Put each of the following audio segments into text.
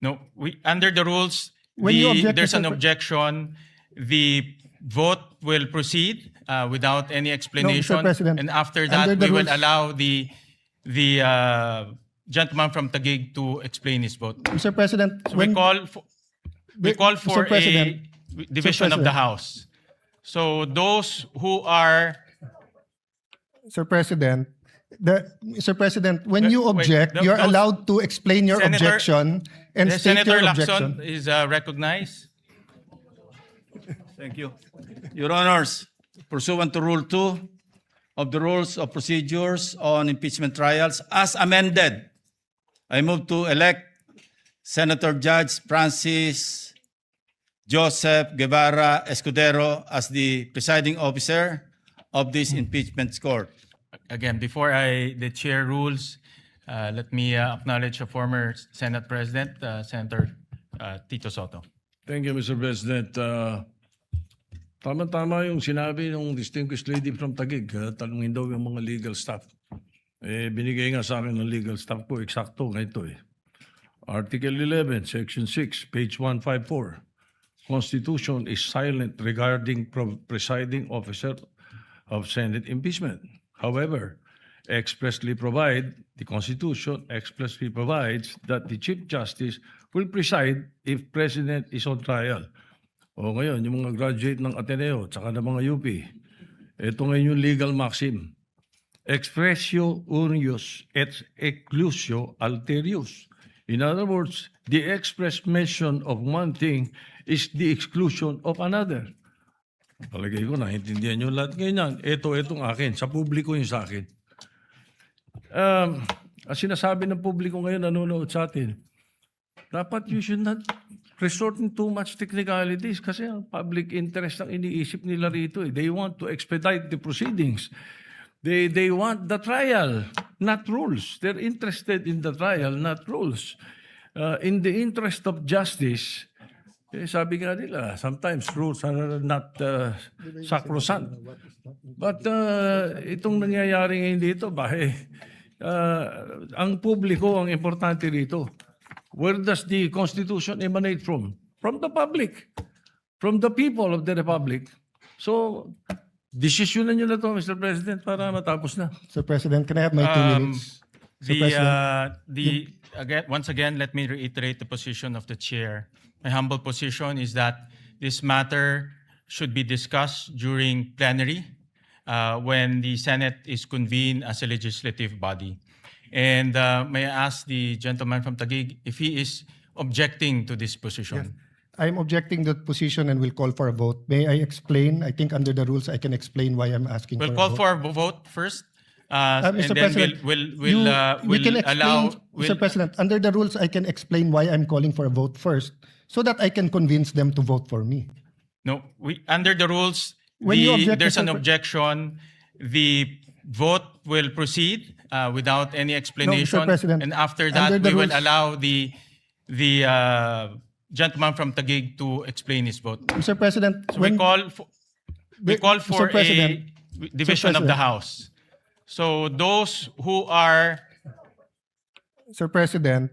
No, under the rules, When you object, there's Mr. an objection. The vote will proceed without any explanation. President, And after under that, the we will rules- allow the gentleman from Taguig to explain his vote. Mr. President, So we call for Mr. President, a division of the President. House. So those who are Mr. President, Mr. President, when you Wait, object, you're those- allowed to explain your Senator- objection and state Senator your Lacson objection. is recognized. Thank you. Your Honors, pursuant to Rule 2 of the Rules of Procedures on Impeachment Trials, as amended, I move to elect Senator Judge Francis Joseph Guevara Escudero as the presiding officer of this impeachment court. Again, before the chair rules, let me acknowledge a former Senate President, Senator Tito Soto. Thank you, Mr. President. Tama-tama yung sinabi ng distinguished lady from Taguig. Tanungin daw yung mga legal staff. Binigay nga sa akin ng legal staff ko, eksakto nga ito eh. Article 11, Section 6, page 154. Constitution is silent regarding presiding officer of Senate impeachment. However, the Constitution expressly provides that the Chief Justice will preside if President is on trial. O ngayon, yung mga graduate ng Ateneo, tsaka ng mga UP, ito ngayon yung legal maxim. Expressio unius et exclusio alterius. In other words, the express mention of one thing is the exclusion of another. Palagay ko, naintindihan nyo lahat ngayon. Itong akin, sa publiko yung sa akin. Ang sinasabi ng publiko ngayon, nanonood sa atin, dapat you should not resort in too much technicalities kasi ang public interest ang iniisip nila rito. They want to expedite the proceedings. They want the trial, not rules. They're interested in the trial, not rules. In the interest of justice, sabi nga nila, sometimes rules are not sacrosanct. But itong nangyayari ngayon dito, ang publiko ang importante rito. Where does the Constitution emanate from? From the public. From the people of the Republic. So, desisyonan nyo na to, Mr. President, para matapos na. Mr. President, can I have my 2 minutes? Once again, let me reiterate the position of the chair. My humble position is that this matter should be discussed during plenary when the Senate is convened as a legislative body. And may I ask the gentleman from Taguig if he is objecting to this position? I'm objecting that position and will call for a vote. May I explain? I think under the rules, I can explain why I'm asking We'll for call a vote. for a vote first. And Mr. then President, we'll we can explain, allow... Mr. President, under the rules, I can explain why I'm calling for a vote first so that I can convince them to vote for me. No, under the rules, When you object, there's an Mr. objection. The vote will proceed without any explanation. President, and after under that, the we will rules- allow the gentleman from Taguig to explain his vote. Mr. President, So we call for Mr. President, a division of the President. House. So those who are... Mr. President,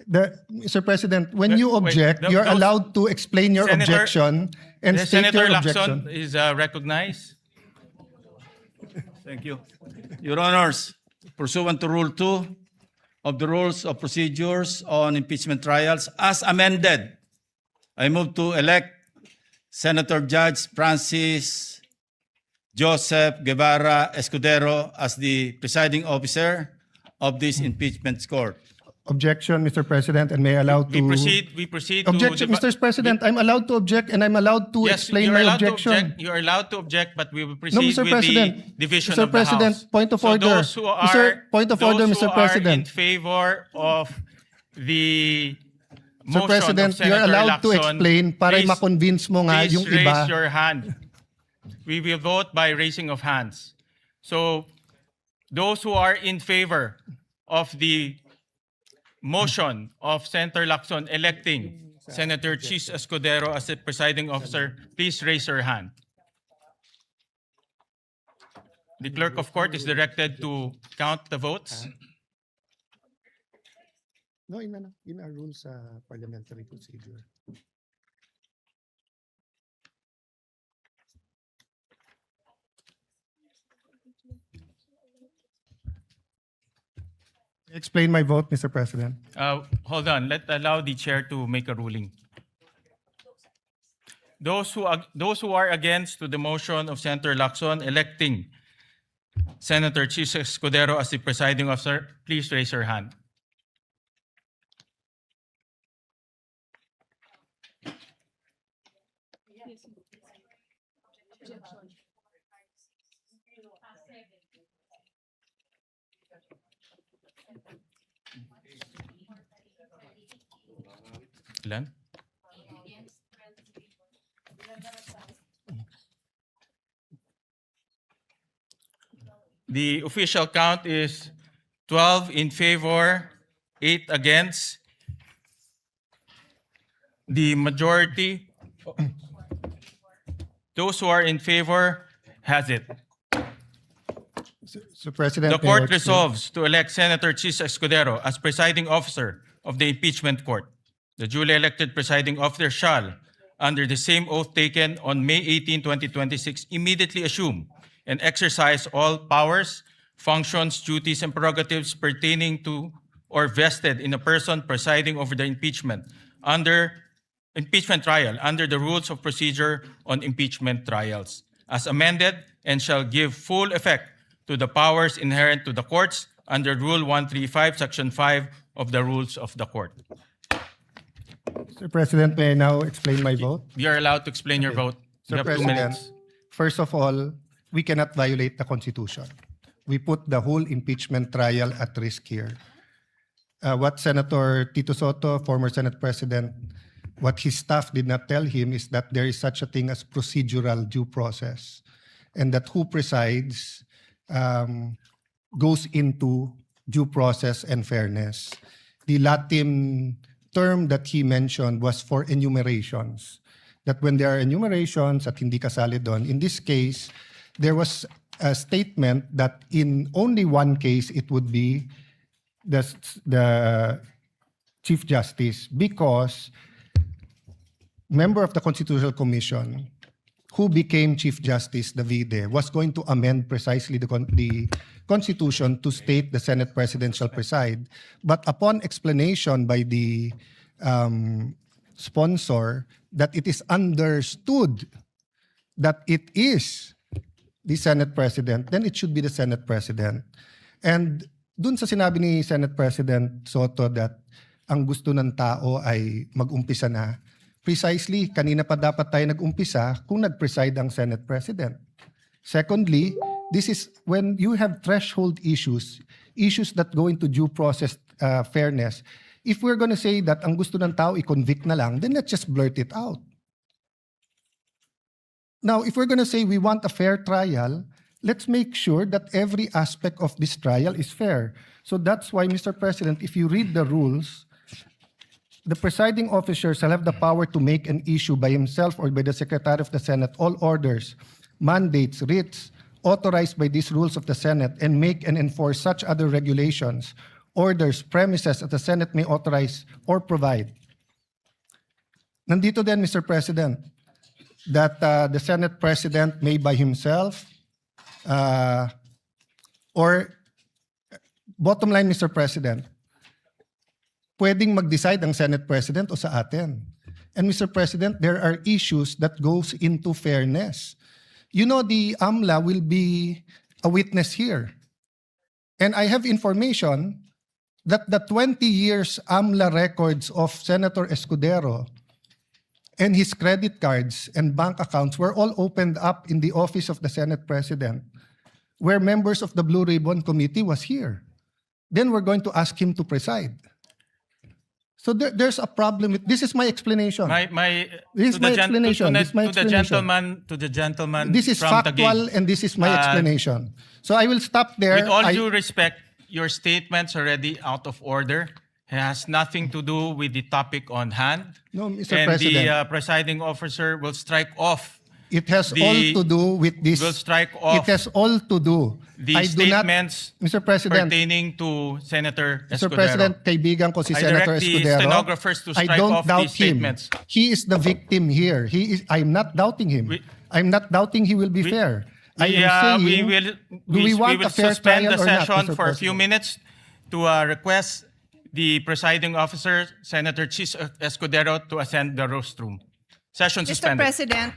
Mr. President, when you Wait, object, you're those- allowed to explain your Senator- objection and state Senator your Lacson objection. is recognized. Thank you. Your Honors, pursuant to Rule 2 of the Rules of Procedures on Impeachment Trials, as amended, I move to elect Senator Judge Francis Joseph Guevara Escudero as the presiding officer of this impeachment court. Objection, Mr. President, and may I allow to... We proceed to... Objection, Mr. President, I'm allowed to object and I'm allowed to Yes, explain you're my allowed to objection. object. You are allowed to object, but we will No, proceed Mr. with President. the division Mr. of the President, House. point of So order. those who are, Mr. Point of order, those who Mr. President. are in favor of the Mr. motion President, of Senator you're allowed to Lacson, explain para please- ma-convince mo nga please yung raise iba. your hand. We will vote by raising of hands. So those who are in favor of the motion of Senator Lacson electing Senator Chis Escudero as the presiding officer, please raise your hand. The clerk of court is directed to count the votes. No, in our rules parliamentary procedure. Explain my vote, Mr. President. Hold on, allow the chair to make a ruling. Those who are against to the motion of Senator Lacson electing Senator Chis Escudero as the presiding officer, please raise your hand. Ilan? The official count is 12 in favor, 8 against. The majority, those who are in favor, has it. So, President, The may I court explain? resolves to elect Senator Chis Escudero as presiding officer of the impeachment court. The duly elected presiding officer shall, under the same oath taken on May 18, 2026, immediately assume and exercise all powers, functions, duties, and prerogatives pertaining to or vested in a person presiding over the impeachment trial under the rules of procedure on impeachment trials, as amended, and shall give full effect to the powers inherent to the courts under Rule 135, Section 5 of the Rules of the Court. Mr. President, may I now explain my vote? You are allowed to explain your vote. You Mr. have 2 President, minutes. first of all, we cannot violate the Constitution. We put the whole impeachment trial at risk here. What Senator Tito Soto, former Senate President, what his staff did not tell him is that there is such a thing as procedural due process, and that who presides goes into due process and fairness. The Latin term that he mentioned was for enumerations. That when there are enumerations at hindi kasali doon, in this case, there was a statement that in only one case it would be the Chief Justice, because member of the Constitutional Commission who became Chief Justice, Davide, was going to amend precisely the Constitution to state the Senate President shall preside. But upon explanation by the sponsor that it is understood that it is the Senate President, then it should be the Senate President. And dun sa sinabi ni Senate President Soto that ang gusto ng tao ay mag-umpisa na, precisely, kanina pa dapat tayo nag-umpisa kung nag-preside ang Senate President. Secondly, this is when you have threshold issues that go into due process fairness. If we're going to say that ang gusto ng tao i-convict na lang, then let's just blurt it out. Now, if we're going to say we want a fair trial, let's make sure that every aspect of this trial is fair. So that's why, Mr. President, if you read the rules, the presiding officer shall have the power to make an issue by himself or by the Secretary of the Senate all orders, mandates, writs authorized by these rules of the Senate, and make and enforce such other regulations, orders, premises that the Senate may authorize or provide. Nandito din, Mr. President, that the Senate President may by himself or bottom line, Mr. President, pwedeng mag-decide ang Senate President o sa atin. And Mr. President, there are issues that goes into fairness. You know, the AMLA will be a witness here. And I have information that the 20 years AMLA records of Senator Escudero and his credit cards and bank accounts were all opened up in the office of the Senate President, where members of the Blue Ribbon Committee was here. Then we're going to ask him to preside. So there's a problem with this. Is my explanation. This is my explanation. This is my explanation. To the gentleman This is from factual, Taguig. and this is my explanation. So I will stop there. With all due respect, your statement's already out of order. It has nothing to do with the topic on hand. No, Mr. And President. the presiding officer will strike off It has The- all to do with this. Will strike It off has all to do. the I do not, statements Mr. President, pertaining to Senator Mr. Escudero. President, kaibigan ko si I Senator direct the Escudero. stenographers to I strike don't off doubt these him. statements. He is the victim here. I'm not doubting him. I'm not doubting he will be fair. I am saying, we want a fair suspend trial the or not, session Mr. for a few President? minutes to request the presiding officer, Senator Chis Escudero, to ascend the rostrum. Session Mr. suspended. President,